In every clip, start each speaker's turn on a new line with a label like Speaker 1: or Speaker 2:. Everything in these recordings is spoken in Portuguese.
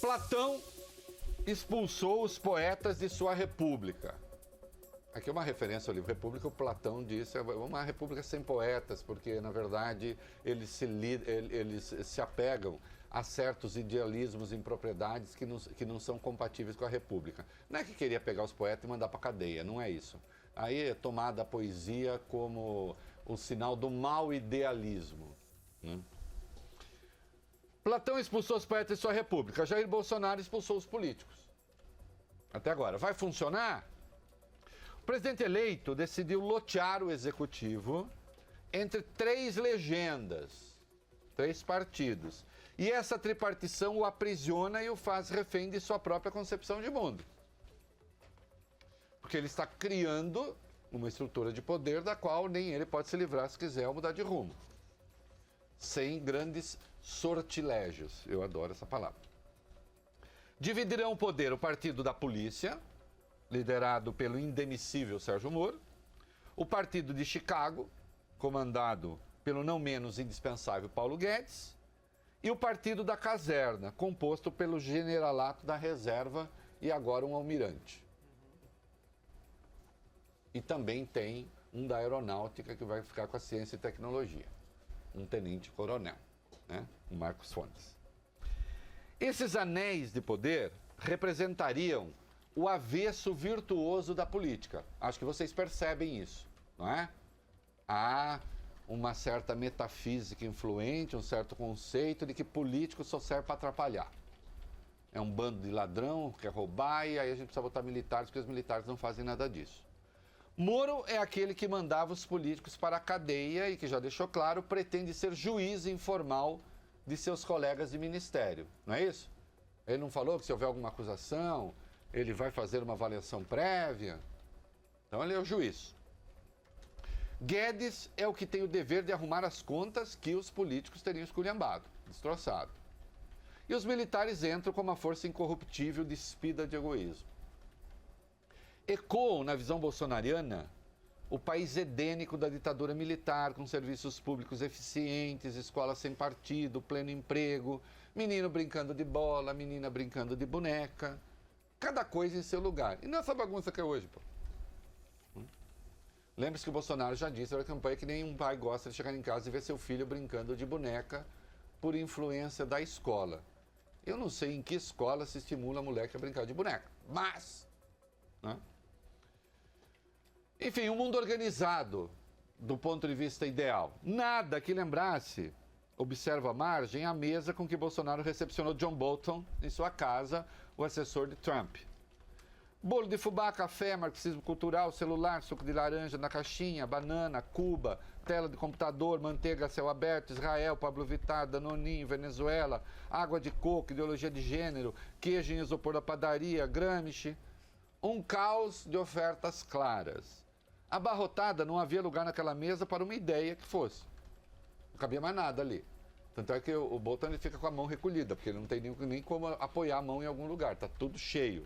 Speaker 1: Platão expulsou os poetas de sua república. Aqui é uma referência ao livro República. O Platão disse uma república sem poetas, porque, na verdade, eles se apegam a certos idealismos e impropriedades que não são compatíveis com a república. Não é que queria pegar os poetas e mandar para a cadeia, não é isso. Aí é tomada a poesia como o sinal do mau idealismo, né? Platão expulsou os poetas de sua república. Jair Bolsonaro expulsou os políticos. Até agora. Vai funcionar? O presidente eleito decidiu lotear o executivo entre 3 legendas, 3 partidos. E essa tripartição o aprisiona e o faz refém de sua própria concepção de mundo. Porque ele está criando uma estrutura de poder da qual nem ele pode se livrar se quiser ou mudar de rumo. Sem grandes sortilégios. Eu adoro essa palavra. Dividirão o poder o partido da polícia, liderado pelo indemissível Sérgio Moro, o partido de Chicago, comandado pelo não menos indispensável Paulo Guedes, e o partido da caserna, composto pelo generalato da reserva e agora um almirante. E também tem um da aeronáutica que vai ficar com a ciência e tecnologia, um tenente-coronel, né? O Marcos Fontes. Esses anéis de poder representariam o avesso virtuoso da política. Acho que vocês percebem isso, não é? Há uma certa metafísica influente, um certo conceito de que político só serve para atrapalhar. É um bando de ladrão, quer roubar, e aí a gente precisa botar militares, porque os militares não fazem nada disso. Moro é aquele que mandava os políticos para a cadeia e que já deixou claro, pretende ser juiz informal de seus colegas de ministério, não é isso? Ele não falou que se houver alguma acusação, ele vai fazer uma avaliação prévia? Então ele é o juiz. Guedes é o que tem o dever de arrumar as contas que os políticos teriam esculhambado, destroçado. E os militares entram como uma força incorruptível despida de egoísmo. Ecoam, na visão bolsonariana, o país edênico da ditadura militar, com serviços públicos eficientes, escolas sem partido, pleno emprego, menino brincando de bola, menina brincando de boneca, cada coisa em seu lugar. E não é essa bagunça que é hoje, pô. Lembre-se que o Bolsonaro já disse na campanha que nenhum pai gosta de chegar em casa e ver seu filho brincando de boneca por influência da escola. Eu não sei em que escola se estimula a moleque a brincar de boneca, mas... né? Enfim, um mundo organizado do ponto de vista ideal. Nada que lembrasse, observa à margem, a mesa com que Bolsonaro recepcionou John Bolton em sua casa, o assessor de Trump. Bolo de fubá, café, marxismo cultural, celular, suco de laranja na caixinha, banana, Cuba, tela de computador, manteiga a céu aberto, Israel, Pablo Vittar, Danoninho, Venezuela, água de coco, ideologia de gênero, queijo em isopor da padaria, Gramsci. Um caos de ofertas claras. Abarrotada, não havia lugar naquela mesa para uma ideia que fosse. Não cabia mais nada ali. Tanto é que o Bolton ele fica com a mão recolhida, porque ele não tem nem como apoiar a mão em algum lugar, está tudo cheio.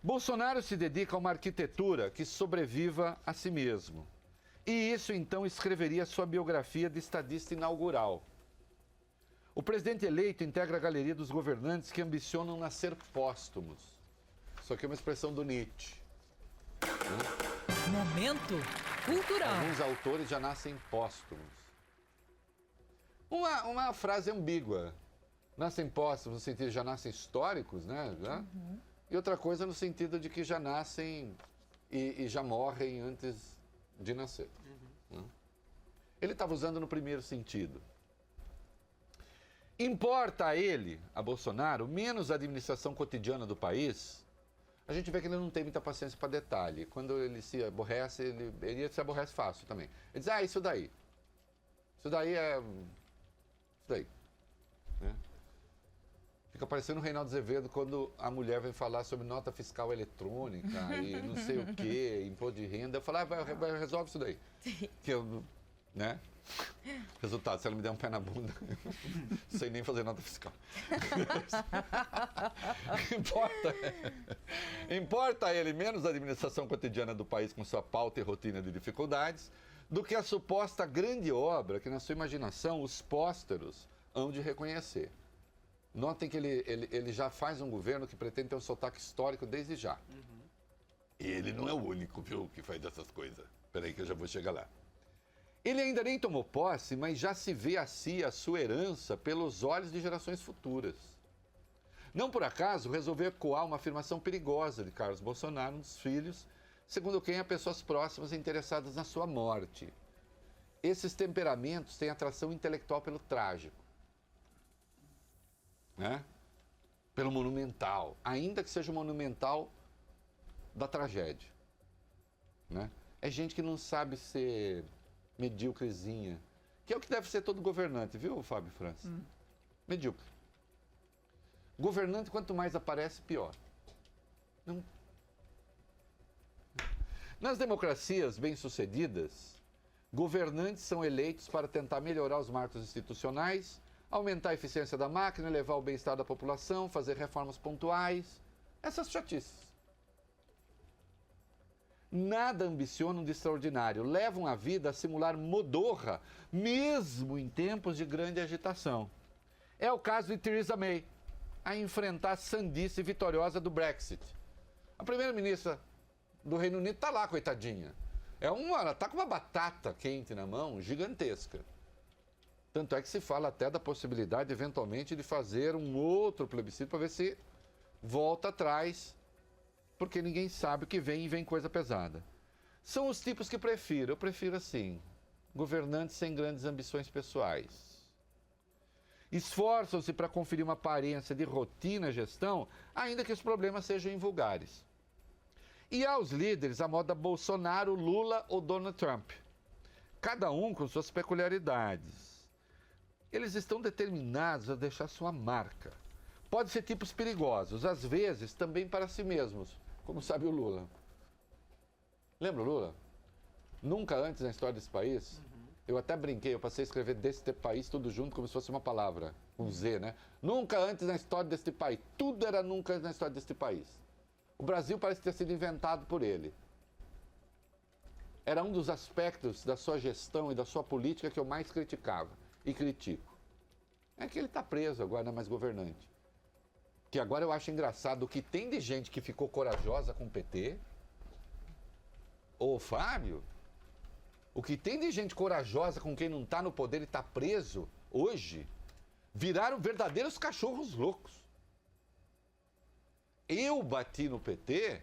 Speaker 1: Bolsonaro se dedica a uma arquitetura que sobreviva a si mesmo. E isso, então, escreveria sua biografia de estadista inaugural. O presidente eleito integra a galeria dos governantes que ambicionam nascer póstumos. Isso aqui é uma expressão do Nietzsche.
Speaker 2: Momento cultural.
Speaker 1: Alguns autores já nascem póstumos. Uma frase ambígua. Nascem póstumos no sentido de já nascem históricos, né? Uhum. E outra coisa no sentido de que já nascem e já morrem antes de nascer. Uhum. Ele estava usando no primeiro sentido. Importa a ele, a Bolsonaro, menos a administração cotidiana do país. A gente vê que ele não tem muita paciência para detalhe. Quando ele se aborrece, ele se aborrece fácil também. Ele diz, isso daí. Isso daí é... Isso daí. Né? Fica parecendo o Reinaldo Azevedo quando a mulher vem falar sobre nota fiscal eletrônica e não sei o quê, imposto de renda. Eu falo, resolve isso daí. Que eu, né? Resultado, se ela me der um pé na bunda, não sei nem fazer nota fiscal. Importa a ele menos a administração cotidiana do país com sua pauta e rotina de dificuldades do que a suposta grande obra que, na sua imaginação, os pósteros hão de reconhecer. Notem que ele já faz um governo que pretende ter um sotaque histórico desde já. E ele não é o único, viu, que faz essas coisas. Espera aí que eu já vou chegar lá. Ele ainda nem tomou posse, mas já se vê assim a sua herança pelos olhos de gerações futuras. Não por acaso resolveu ecoar uma afirmação perigosa de Carlos Bolsonaro, um dos filhos, segundo quem há pessoas próximas interessadas na sua morte. Esses temperamentos têm atração intelectual pelo trágico, né? Pelo monumental, ainda que seja o monumental da tragédia, né? É gente que não sabe ser medíocrezinha, que é o que deve ser todo governante, viu, Fábio França? Medíocre. Governante, quanto mais aparece, pior. Não. Nas democracias bem-sucedidas, governantes são eleitos para tentar melhorar os marcos institucionais, aumentar a eficiência da máquina, elevar o bem-estar da população, fazer reformas pontuais. Essas chatices. Nada ambicionam de extraordinário, levam a vida a simular modorra, mesmo em tempos de grande agitação. É o caso de Theresa May, a enfrentar a sandice vitoriosa do Brexit. A primeira-ministra do Reino Unido está lá, coitadinha. Ela está com uma batata quente na mão, gigantesca. Tanto é que se fala até da possibilidade, eventualmente, de fazer um outro plebiscito para ver se volta atrás, porque ninguém sabe o que vem e vem coisa pesada. São os tipos que prefiro. Eu prefiro assim, governantes sem grandes ambições pessoais. Esforçam-se para conferir uma aparência de rotina à gestão, ainda que os problemas sejam invulgares. E aos líderes a moda Bolsonaro, Lula ou Donald Trump. Cada um com suas peculiaridades. Eles estão determinados a deixar sua marca. Pode ser tipos perigosos, às vezes também para si mesmos, como sabe o Lula. Lembra o Lula? Nunca antes na história desse país, eu até brinquei, eu passei a escrever deste país tudo junto como se fosse uma palavra, um Z, né? Nunca antes na história deste país, tudo era nunca antes na história deste país. O Brasil parece ter sido inventado por ele. Era um dos aspectos da sua gestão e da sua política que eu mais criticava e critico. É que ele está preso agora, não é mais governante. Que agora eu acho engraçado o que tem de gente que ficou corajosa com o PT. Ô, Fábio, o que tem de gente corajosa com quem não está no poder e está preso hoje, viraram verdadeiros cachorros loucos. Eu bati no PT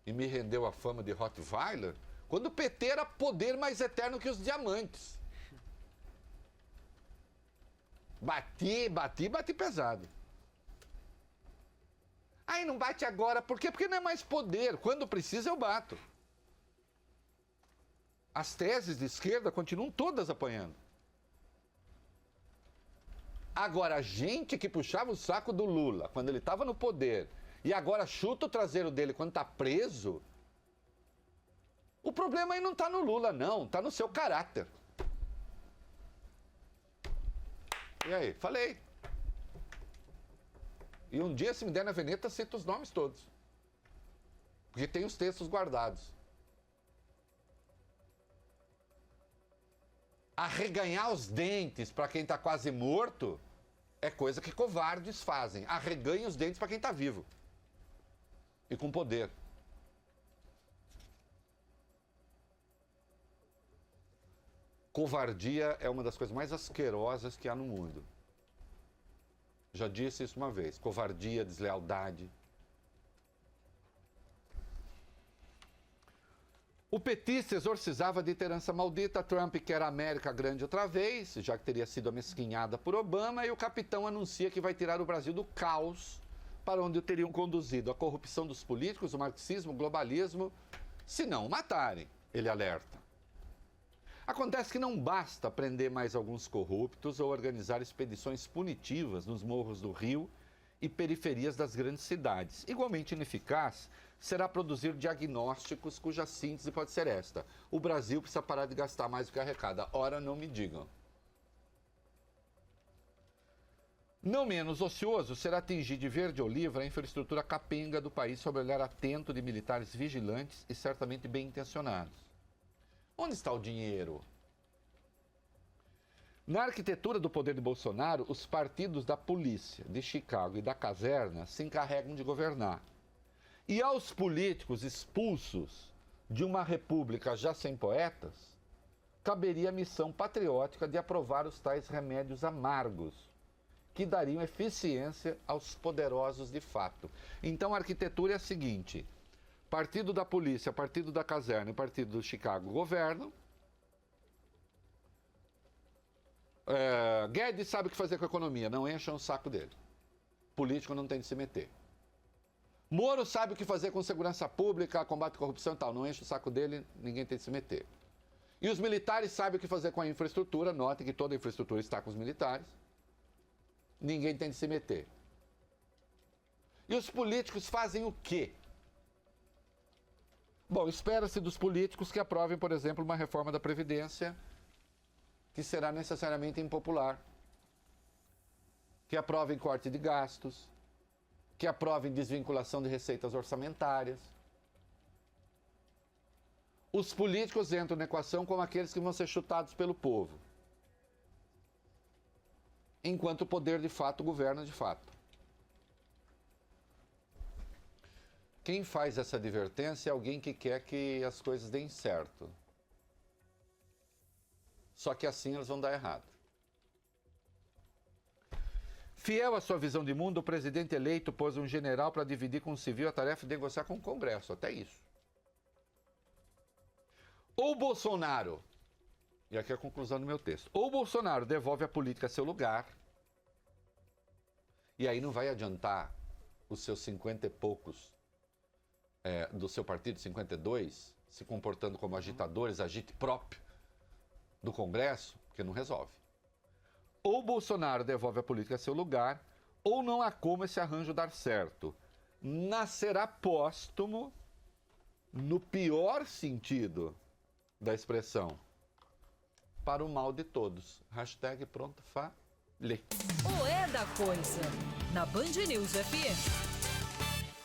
Speaker 1: e me rendeu a fama de Rottweiler quando o PT era poder mais eterno que os diamantes. Bati pesado. Aí não bate agora, por quê? Porque não é mais poder. Quando precisa, eu bato. As teses de esquerda continuam todas apanhando. Agora, a gente que puxava o saco do Lula quando ele estava no poder e agora chuta o traseiro dele quando está preso, o problema aí não está no Lula, não. Está no seu caráter. E aí? Falei. E um dia, se me der na veneta, cito os nomes todos. Porque tem os textos guardados. Arreganhar os dentes para quem está quase morto é coisa que covardes fazem. Arreganha os dentes para quem está vivo. E com poder. Covardia é uma das coisas mais asquerosas que há no mundo. Já disse isso uma vez. Covardia, deslealdade. O petista exorcizava de ter herança maldita. Trump quer a América grande outra vez, já que teria sido amesquinhada por Obama. E o capitão anuncia que vai tirar o Brasil do caos para onde o teriam conduzido. A corrupção dos políticos, o marxismo, o globalismo, se não o matarem, ele alerta. Acontece que não basta prender mais alguns corruptos ou organizar expedições punitivas nos morros do Rio e periferias das grandes cidades. Igualmente ineficaz será produzir diagnósticos cuja síntese pode ser esta: o Brasil precisa parar de gastar mais do que arrecada. Ora, não me digam. Não menos ocioso será atingir de verde oliva a infraestrutura capenga do país sob o olhar atento de militares vigilantes e certamente bem intencionados. Onde está o dinheiro? Na arquitetura do poder de Bolsonaro, os partidos da polícia, de Chicago e da caserna se encarregam de governar. E aos políticos expulsos de uma república já sem poetas, caberia a missão patriótica de aprovar os tais remédios amargos, que dariam eficiência aos poderosos de fato. Então a arquitetura é a seguinte: partido da polícia, partido da caserna e partido do Chicago governam. Guedes sabe o que fazer com a economia, não encham o saco dele. Político não tem de se meter. Moro sabe o que fazer com segurança pública, combate à corrupção e tal, não enche o saco dele, ninguém tem de se meter. E os militares sabem o que fazer com a infraestrutura, notem que toda a infraestrutura está com os militares, ninguém tem de se meter. E os políticos fazem o quê? Bom, espera-se dos políticos que aprovem, por exemplo, uma reforma da Previdência que será necessariamente impopular, que aprovem corte de gastos, que aprovem desvinculação de receitas orçamentárias. Os políticos entram na equação como aqueles que vão ser chutados pelo povo, enquanto o poder de fato governa de fato. Quem faz essa advertência é alguém que quer que as coisas deem certo. Só que assim elas vão dar errado. Fiel à sua visão de mundo, o presidente eleito pôs um general para dividir com o civil a tarefa de negociar com o Congresso, até isso. Ou Bolsonaro, e aqui é a conclusão do meu texto, ou Bolsonaro devolve a política a seu lugar, e aí não vai adiantar os seus 50 e poucos do seu partido, 52, se comportando como agitadores, agite próprio do Congresso, porque não resolve. Ou Bolsonaro devolve a política a seu lugar, ou não há como esse arranjo dar certo. Nascerá póstumo, no pior sentido da expressão, para o mal de todos. Hashtag pronto, falei.
Speaker 2: O É da Coisa, na Band News FM.